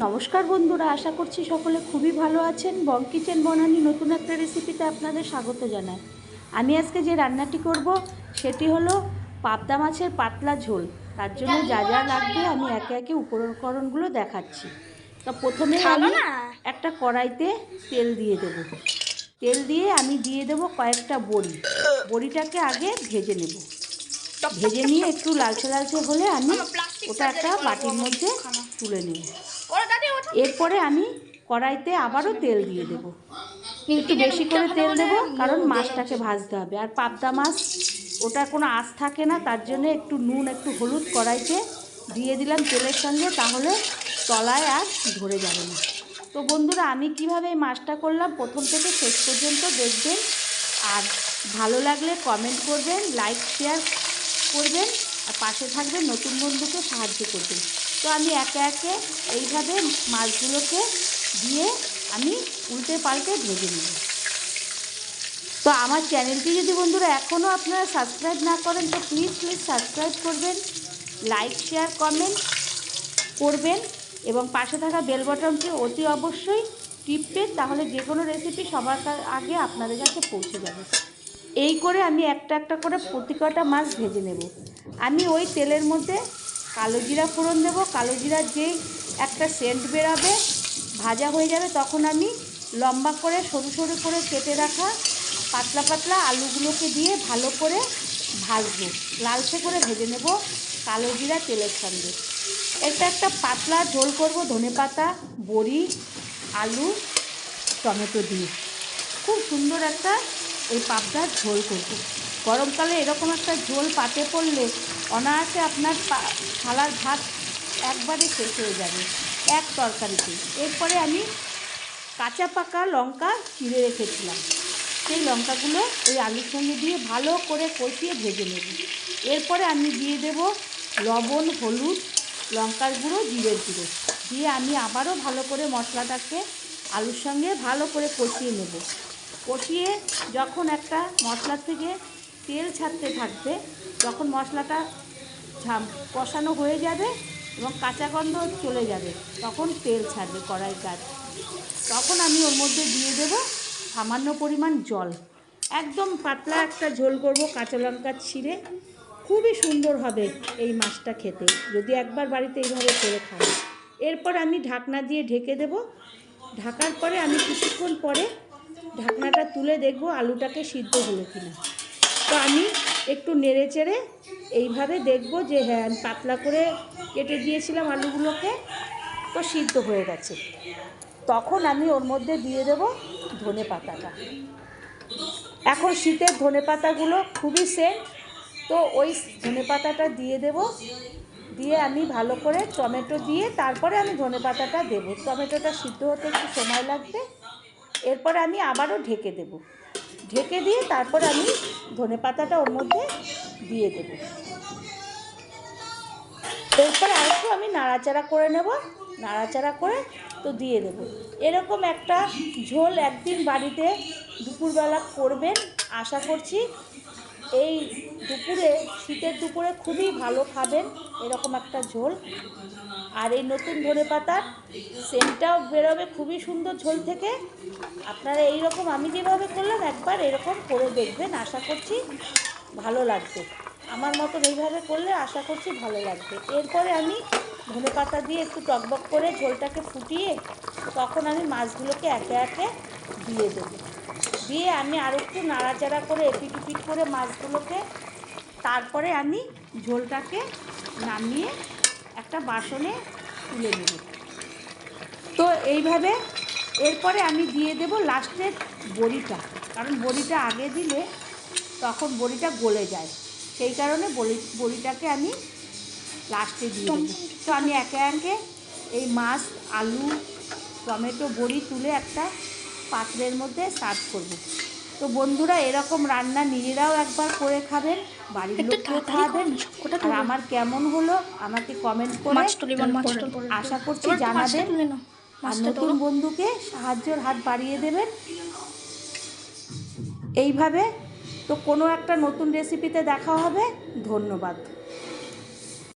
নমস্কার বন্ধুরা, আশা করছি সকলে খুবই ভালো আছেন। বং কিচেন বনানি নতুন একটা রেসিপিতে আপনাদের স্বাগত জানাই। আমি আজকে যে রান্নাটি করব সেটি হলো পাবদা মাছের পাতলা ঝোল। তার জন্য যা যা লাগবে আমি একে একে উপকরণগুলো দেখাচ্ছি। তো প্রথমে আমি একটা কড়াইতে তেল দিয়ে দেব। তেল দিয়ে আমি দিয়ে দেব কয়েকটা বড়িটাকে আগে ভেজে নেব। ভেজে নিয়ে একটু লালচে লালচে হলে আমি ওটা একটা বাটির মধ্যে তুলে নেব। এরপরে আমি কড়াইতে আবারও তেল দিয়ে দেব, একটু বেশি করে তেল দেব, কারণ মাছটাকে ভাজতে হবে। আর পাবদা মাছ ওটার কোনো আঁশ থাকে না, তার জন্য একটু নুন একটু হলুদ কড়াইতে দিয়ে দিলাম তেলের সঙ্গে, তাহলে তলায় আর ধরে যাবে না। তো বন্ধুরা, আমি কিভাবে এই মাছটা করলাম প্রথম থেকে শেষ পর্যন্ত দেখবেন। আর ভালো লাগলে কমেন্ট করবেন, লাইক শেয়ার করবেন, আর পাশে থাকবেন, নতুন বন্ধুকে সাহায্য করবেন। তো আমি একে একে এইভাবে মাছগুলোকে দিয়ে আমি উল্টে পাল্টে ভেজে নেব। তো আমার চ্যানেলটি যদি বন্ধুরা এখনও আপনারা সাবস্ক্রাইব না করেন তো প্লিজ সাবস্ক্রাইব করবেন, লাইক শেয়ার কমেন্ট করবেন এবং পাশে থাকা বেল বাটনটি অতি অবশ্যই টিপবেন, তাহলে যে কোনো রেসিপি সবার আগে আপনাদের কাছে পৌঁছে যাবে। এই করে আমি একটা একটা করে প্রতি কটা মাছ ভেজে নেব। আমি ওই তেলের মধ্যে কালো জিরা ফোড়ন দেবো। কালো জিরার যেই একটা সেন্ট বেরাবে, ভাজা হয়ে যাবে, তখন আমি লম্বা করে সরু সরু করে কেটে রাখা পাতলা পাতলা আলুগুলোকে দিয়ে ভালো করে ভাজবো, লালচে করে ভেজে নেব কালো জিরা তেলের সঙ্গে। এটা একটা পাতলা ঝোল করব ধনেপাতা, বড়ি, আলু, টমেটো দিয়ে। খুব সুন্দর একটা এই পাবদার ঝোল করব। গরমকালে এরকম একটা ঝোল পাতে পড়লে অনায়াসে আপনার থালার ভাত একবারে শেষ হয়ে যাবে এক তরকারিতে। এরপরে আমি কাঁচা পাকা লঙ্কা চিড়ে রেখেছিলাম, সেই লঙ্কাগুলো ওই আলুর সঙ্গে দিয়ে ভালো করে কষিয়ে ভেজে নেব। এরপরে আমি দিয়ে দেব লবণ, হলুদ, লঙ্কার গুঁড়ো, জিরের গুঁড়ো দিয়ে আমি আবারও ভালো করে মশলাটাকে আলুর সঙ্গে ভালো করে কষিয়ে নেব। কষিয়ে যখন একটা মশলা থেকে তেল ছাড়তে থাকবে, যখন মশলাটা কষানো হয়ে যাবে এবং কাঁচা গন্ধ চলে যাবে, তখন তেল ছাড়বে কড়াই কাজ, তখন আমি ওর মধ্যে দিয়ে দেব সামান্য পরিমাণ জল। একদম পাতলা একটা ঝোল করব কাঁচা লঙ্কা ছিঁড়ে। খুবই সুন্দর হবে এই মাছটা খেতে, যদি একবার বাড়িতে এইভাবে করে খান। এরপর আমি ঢাকনা দিয়ে ঢেকে দেব। ঢাকার পরে আমি কিছুক্ষণ পরে ঢাকনাটা তুলে দেখব আলুটাকে সিদ্ধ হলো কিনা। তো আমি একটু নেড়ে চেড়ে এইভাবে দেখব যে হ্যাঁ, আমি পাতলা করে কেটে দিয়েছিলাম আলুগুলোকে, তো সিদ্ধ হয়ে গেছে। তখন আমি ওর মধ্যে দিয়ে দেব ধনে পাতাটা। এখন শীতের ধনে পাতাগুলো খুবই সেন্ট, তো ওই ধনে পাতাটা দিয়ে দেব। দিয়ে আমি ভালো করে টমেটো দিয়ে তারপরে আমি ধনে পাতাটা দেবো। টমেটোটা সিদ্ধ হতে একটু সময় লাগবে। এরপরে আমি আবারও ঢেকে দেব। ঢেকে দিয়ে তারপরে আমি ধনে পাতাটা ওর মধ্যে দিয়ে দেব। এরপর আরেকটু আমি নাড়াচাড়া করে নেব। নাড়াচাড়া করে তো দিয়ে দেব। এরকম একটা ঝোল একদিন বাড়িতে দুপুরবেলা করবেন, আশা করছি এই দুপুরে, শীতের দুপুরে খুবই ভালো খাবেন এরকম একটা ঝোল। আর এই নতুন ধনেপাতার সেন্টটাও বেরোবে খুবই সুন্দর ঝোল থেকে। আপনারা এইরকম আমি যেভাবে করলাম একবার এরকম করে দেখবেন, আশা করছি ভালো লাগবে। আমার মতন এইভাবে করলে আশা করছি ভালো লাগবে। এরপরে আমি ধনেপাতা দিয়ে একটু টকবক করে ঝোলটাকে ফুটিয়ে তখন আমি মাছগুলোকে একে একে দিয়ে দেবো। দিয়ে আমি আর একটু নাড়াচাড়া করে এপিট উপিট করে মাছগুলোকে, তারপরে আমি ঝোলটাকে নামিয়ে একটা বাসনে তুলে নেব। তো এইভাবে এরপরে আমি দিয়ে দেব লাস্টের বড়িটা, কারণ বড়িটা আগে দিলে তখন বড়িটা গলে যায়, সেই কারণে বড়িটাকে আমি লাস্টে দিয়ে দেবো। তো আমি একে একে এই মাছ, আলু, টমেটো, বড়ি তুলে একটা পাত্রের মধ্যে সার্ভ করব। তো বন্ধুরা, এরকম রান্না নিজেরাও একবার করে খাবেন, বাড়ির লোককেও খাওয়াবেন। আর আমার কেমন হলো আমাকে কমেন্ট করে আশা করছি জানাবেন। আর নতুন বন্ধুকে সাহায্যের হাত বাড়িয়ে দেবেন এইভাবে। তো কোনো একটা নতুন রেসিপিতে দেখা হবে। ধন্যবাদ।